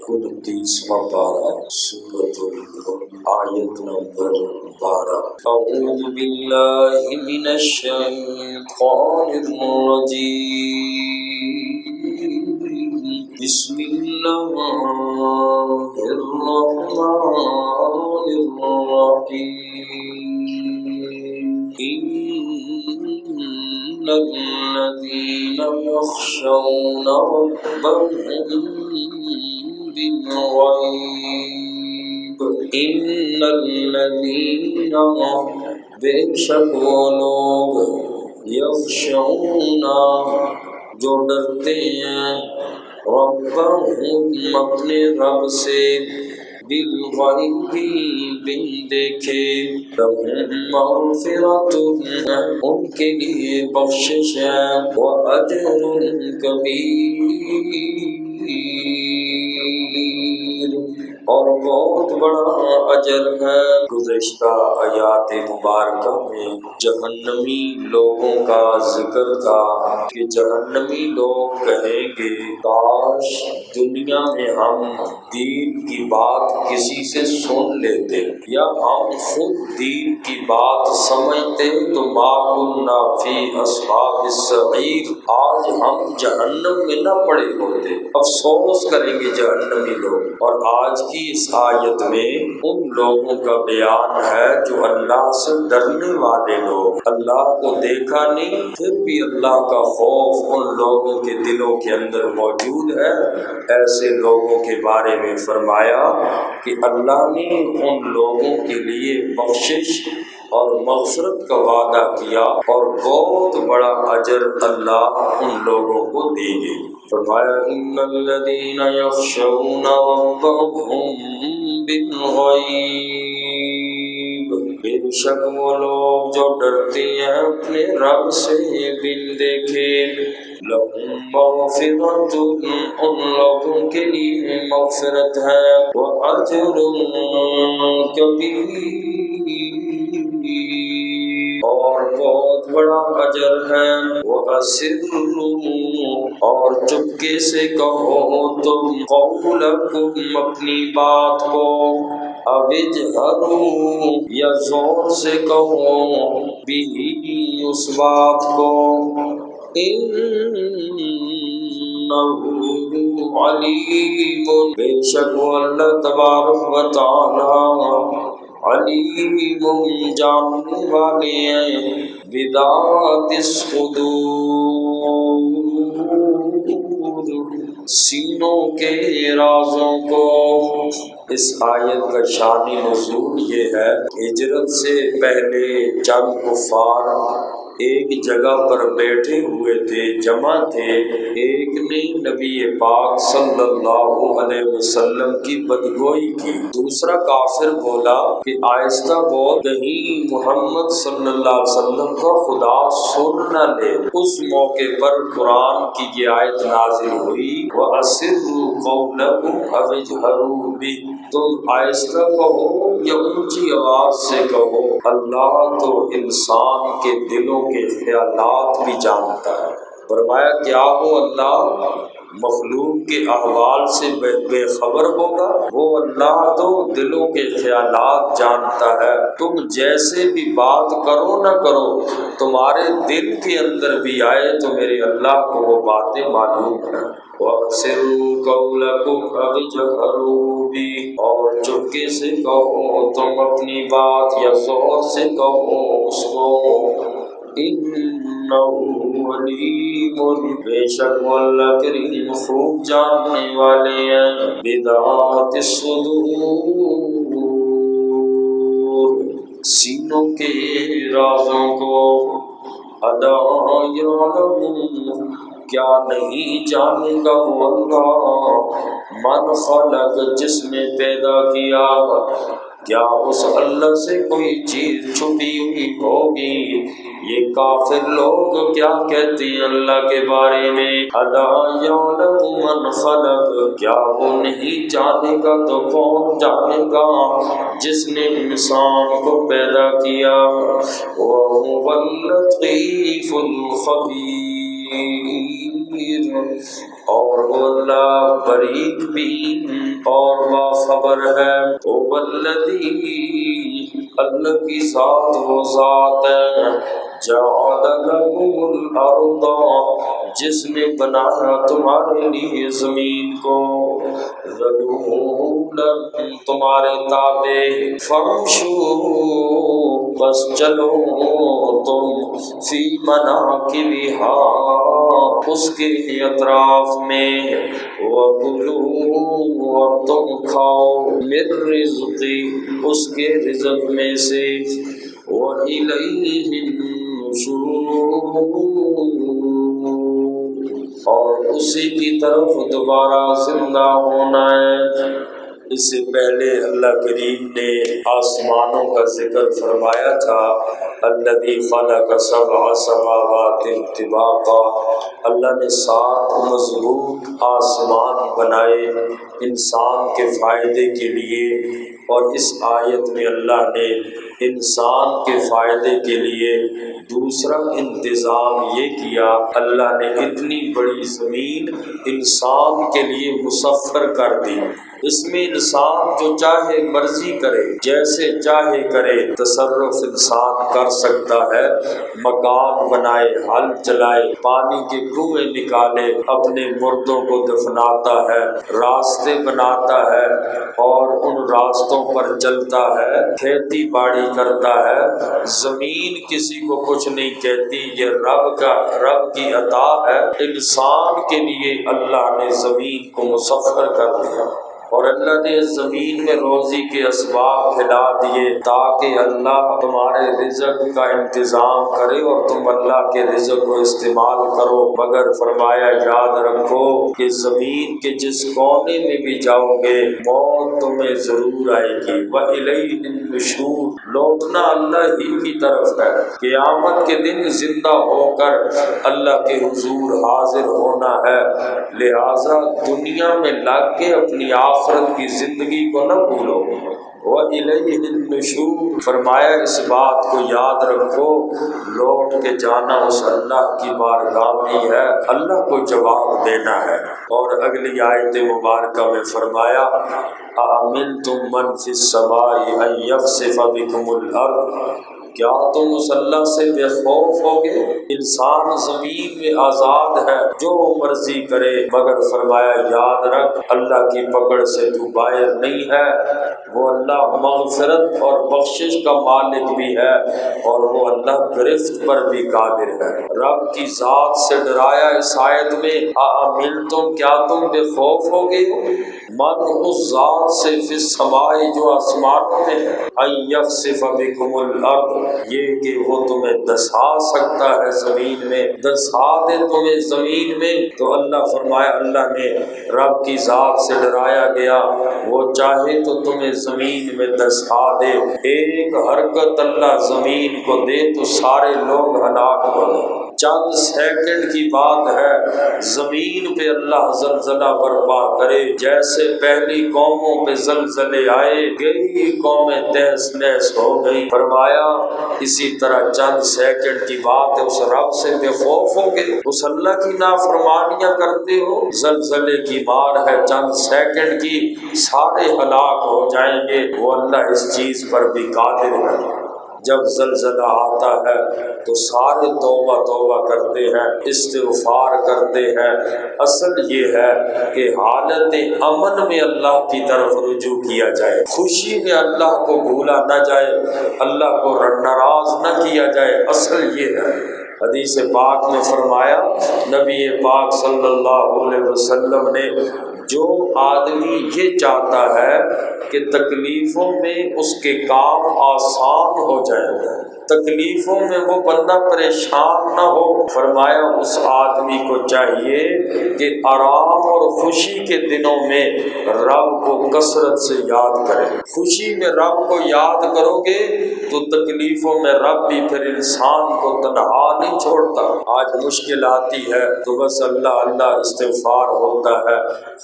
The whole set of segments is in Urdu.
29واں پارہ سورۃ الملک آیت نمبر 12۔ اعوذ باللہ من الشیطان الرجیم، بسم اللہ الرحمن الرحیم۔ ان الذین یخشون ربهم بالغیب، ان الذین بے شک وہ لوگ یخشون جو ڈرتے ہیں ربهم اپنے رب سے بالغیب بن دیکھے، لہم مغفرۃ ان کے لیے بخشش ہے، واجر کبیر اور بہت بڑا اجر ہے۔ گزشتہ آیات مبارکہ میں جہنمی لوگوں کا ذکر تھا کہ جہنمی لوگ کہیں گے کاش دنیا میں ہم دین کی بات کسی سے سن لیتے یا ہم خود دین کی بات سمجھتے تو ما کنا فی اصحاب السعیر، آج ہم جہنم میں نہ پڑے ہوتے۔ افسوس کریں گے جہنمی لوگ۔ اور آج کی اس آیت میں ان لوگوں کا بیان ہے جو اللہ سے ڈرنے والے لوگ، اللہ کو دیکھا نہیں پھر بھی اللہ کا خوف ان لوگوں کے دلوں کے اندر موجود ہے۔ ایسے لوگوں کے بارے میں فرمایا کہ اللہ نے ان لوگوں کے لیے بخشش اور مغفرت کا وعدہ کیا اور بہت بڑا اجر اللہ ان لوگوں کو دے گے۔ فرمایا ان الذین یخشون ربهم بالغیب، بے شک وہ لوگ جو ڈرتے ہیں اپنے رب سے بن دیکھے، لہم مغفرۃ ان لوگوں کے لیے مغفرت ہے، واجر کبیر اور بہت بڑا اجر ہے، وَأَسِرُّوا اور چپکے سے کہو تم قولکم اپنی بات کو، اب اجہروا یا زور سے کہو بھی اس بات کو، انہ علیم بے شک وہ اللہ تبارک و تعالی علیم جاننے والے ہیں، بذات الصدور سینوں کے رازوں کو۔ اس آیت کا شان نزول یہ ہے، ہجرت سے پہلے چند کفار ایک جگہ پر بیٹھے ہوئے تھے، جمع تھے، ایک نے نبی پاک صلی اللہ علیہ وسلم کی بدگوئی کی، دوسرا کافر بولا کہ آہستہ بول کہیں محمد صلی اللہ علیہ وسلم کا خدا سن نہ لے۔ اس موقع پر قرآن کی یہ آیت نازل ہوئی، وَأَسِرُّوا قَوْلَكُمْ أَوِ اجْهَرُوا بِهِ، تم آہستہ کہو یا اونچی آواز سے کہو، اللہ تو انسان کے دلوں کے خیالات بھی جانتا ہے۔ فرمایا کیا وہ اللہ مخلوق کے احوال سے بے خبر ہوگا؟ وہ اللہ تو دلوں کے خیالات جانتا ہے، تم جیسے بھی بات کرو نہ کرو، تمہارے دل کے اندر بھی آئے تو میرے اللہ کو وہ باتیں معلوم ہیں۔ وَأَسِرُّوا قَوْلَكُمْ أَوِ اجْهَرُوا بِهِ اور چپکے سے کہو تم اپنی بات یا زور سے کہو اس کو، انہ علیم بے شک وہ اللہ کریم خوب جاننے والے ہیں، بذات الصدور سینوں کے رازوں کو۔ الا یعلم کیا نہیں جانے گا وہ اللہ، من خلق جس نے پیدا کیا، کیا اس اللہ سے کوئی چیز چھپی ہوئی ہوگی؟ یہ کافر لوگ کیا کہتے ہیں اللہ کے بارے میں، الا یعلم من خلق کیا وہ نہیں جانے گا تو کون جانے گا جس نے انسان کو پیدا کیا، وَهُوَ اللَّطِيفُ الْخَبِيرُ اور وہ اللہ بریک بین اور باخبر ہے۔ والذی اللہ کی ذات وہ ذات ہے جعل لکم الارض جس نے بنایا تمہارے لیے زمین کو ذلولا تمہارے تابع فامشوا بس چلو تم فی مناکبہا اس کے اطراف میں وَكُلُوا اور تم کھاؤ من رزقی اس کے رزق میں سے وَإِلَيْهِ النُّشُورُ اور اسی کی طرف دوبارہ زندہ ہونا ہے۔ اس سے پہلے اللہ کریم نے آسمانوں کا ذکر فرمایا تھا، الذی خلق سبع سماوات طباقا، اللہ نے 7 مضبوط آسمان بنائے انسان کے فائدے کے لیے، اور اس آیت میں اللہ نے انسان کے فائدے کے لیے دوسرا انتظام یہ کیا، اللہ نے اتنی بڑی زمین انسان کے لیے مسخر کر دی، اس میں انسان جو چاہے مرضی کرے، جیسے چاہے کرے تصرف انسان کر سکتا ہے، مکان بنائے، ہل چلائے، پانی کے کنویں نکالے، اپنے مردوں کو دفناتا ہے، راستے بناتا ہے اور ان راستوں پر چلتا ہے، کھیتی باڑی کرتا ہے۔ زمین کسی کو کچھ نہیں کہتی، یہ رب کی عطا ہے۔ انسان کے لیے اللہ نے زمین کو مسخر کر دیا، اور اللہ نے زمین میں روزی کے اسباب پھیلا دیے تاکہ اللہ تمہارے رزق کا انتظام کرے اور تم اللہ کے رزق کو استعمال کرو، مگر فرمایا یاد رکھو کہ زمین کے جس کونے میں بھی جاؤ گے موت تمہیں ضرور آئے گی۔ وَإِلَيْهِ النُّشُورُ لوٹنا اللہ ہی کی طرف ہے، قیامت کے دن زندہ ہو کر اللہ کے حضور حاضر ہونا ہے، لہذا دنیا میں لگ کے اپنی آخرت کی زندگی کو نہ بھولو۔ وَإِلَيْهِ النُّشُورُ فرمایا اس بات کو یاد رکھو، لوٹ کے جانا اس اللہ کی بارگاہ میں ہے، اللہ کو جواب دینا ہے۔ اور اگلی آیت مبارکہ میں فرمایا أَأَمِنْتُم مَّن فِي السَّمَاءِ أَن يَخْسِفَ بِكُمُ الْأَرْضَ کیا تم اس اللہ سے بے خوف ہوگے؟ انسان زمین میں آزاد ہے، جو مرضی کرے، مگر فرمایا یاد رکھ اللہ کی پکڑ سے تو باہر نہیں ہے۔ وہ اللہ مغفرت اور بخشش کا مالک بھی ہے، اور وہ اللہ گرفت پر بھی قادر ہے۔ رب کی ذات سے ڈرایا اس آیت میں، أَأَمِنْتُم کیا تم بے خوف ہوگے؟ من اس ذات سے فی السماء جو آسمانوں میں ہے، أَن يَخْسِفَ بِكُمُ الْأَرْضَ یہ کہ وہ تمہیں دسا سکتا ہے، زمین میں دسا دے تمہیں زمین میں۔ تو اللہ فرمایا اللہ نے رب کی ذات سے ڈرایا گیا، وہ چاہے تو تمہیں زمین میں دسا دے، ایک حرکت اللہ زمین کو دے تو سارے لوگ ہلاک ہو جائیں۔ چند سیکنڈ کی بات ہے، زمین پہ اللہ زلزلہ برپا کرے، جیسے پہلی قوموں پہ زلزلے آئے، گئی قومیں تہس نہس ہو گئی۔ فرمایا اسی طرح چند سیکنڈ کی بات ہے، اس رب سے بے خوف ہو گے، اس اللہ کی نافرمانیاں کرتے ہو، زلزلے کی مار ہے چند سیکنڈ کی، سارے ہلاک ہو جائیں گے، وہ اللہ اس چیز پر بھی قادر ہے۔ جب زلزلہ آتا ہے تو سارے توبہ توبہ کرتے ہیں، استغفار کرتے ہیں۔ اصل یہ ہے کہ حالت امن میں اللہ کی طرف رجوع کیا جائے، خوشی میں اللہ کو بھولا نہ جائے، اللہ کو ناراض نہ کیا جائے، اصل یہ ہے۔ حدیث پاک میں فرمایا نبی پاک صلی اللہ علیہ وسلم نے، جو آدمی یہ چاہتا ہے کہ تکلیفوں میں اس کے کام آسان ہو جائیں، تکلیفوں میں وہ بندہ پریشان نہ ہو، فرمایا اس آدمی کو چاہیے کہ آرام اور خوشی کے دنوں میں رب کو کثرت سے یاد کرے۔ خوشی میں رب کو یاد کرو گے تو تکلیفوں میں رب بھی پھر انسان کو تنہا نہیں چھوڑتا۔ آج مشکل آتی ہے تو بس اللہ اللہ استغفار ہوتا ہے،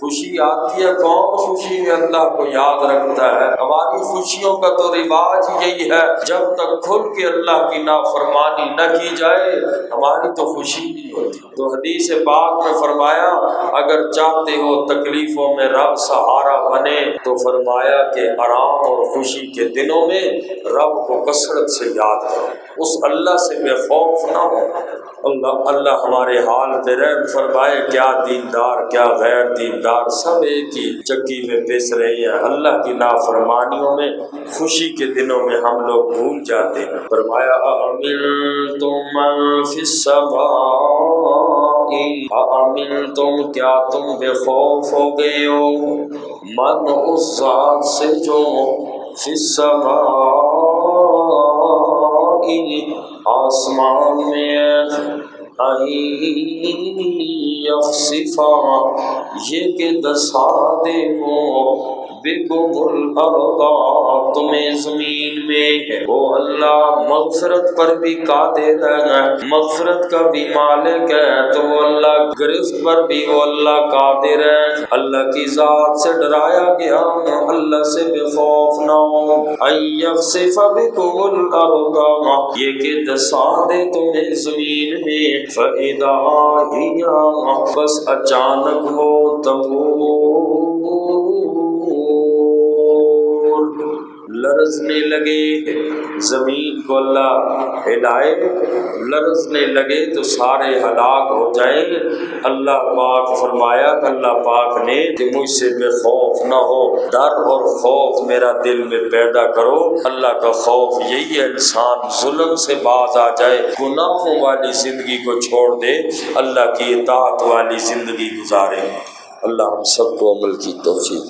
خوشی آتی ہے کون خوشی میں اللہ کو یاد رکھتا ہے؟ ہماری خوشیوں کا تو رواج یہی ہے، جب تک کھل کے اللہ کی نافرمانی نہ کی جائے ہماری تو خوشی نہیں ہوتی۔ تو حدیث پاک میں فرمایا اگر چاہتے ہو تکلیفوں میں رب سہارا بنے تو فرمایا کہ آرام اور خوشی کے دنوں میں رب کو کثرت سے یاد کرو، اس اللہ سے بے خوف نہ ہو۔ اللہ ہمارے حال پہ رحم فرمائے۔ کیا دیندار کیا غیر دیندار سب ایک ہی چکی میں پس رہے ہیں۔ اللہ کی نافرمانیوں میں خوشی کے دنوں میں ہم لوگ بھول جاتے ہیں۔ فرمایا أَأَمِنْتُم مَّن فِي السَّمَاءِ، أَأَمِنْتُم کیا تم بے خوف ہو گئے ہو، من اس ذات سے جو فی السماء آسمان میں یخسفا یہ کہ دسا دے وہ بکم الارض تمہیں زمین میں۔ وہ اللہ مغفرت پر بھی قادر ہے، مغفرت کا بھی مالک ہے، تو وہ اللہ گرفت پر بھی وہ اللہ قادر ہے۔ اللہ کی ذات سے ڈرایا گیا، اللہ سے بے خوف نہ ہو۔ ان یخسف بکم الارض یہ کہ دسا دے تمہیں زمین میں، فَإِذَا هِيَ بس اچانک وہ تمور لرزنے لگے۔ زمین کو اللہ ہلائے، لرزنے لگے تو سارے ہلاک ہو جائیں۔ اللہ پاک فرمایا اللہ پاک نے کہ مجھ سے بے خوف نہ ہو، ڈر اور خوف میرا دل میں پیدا کرو۔ اللہ کا خوف یہی ہے انسان ظلم سے باز آ جائے، گناہوں والی زندگی کو چھوڑ دے، اللہ کی اطاعت والی زندگی گزارے۔ اللہ ہم سب کو عمل کی توفیق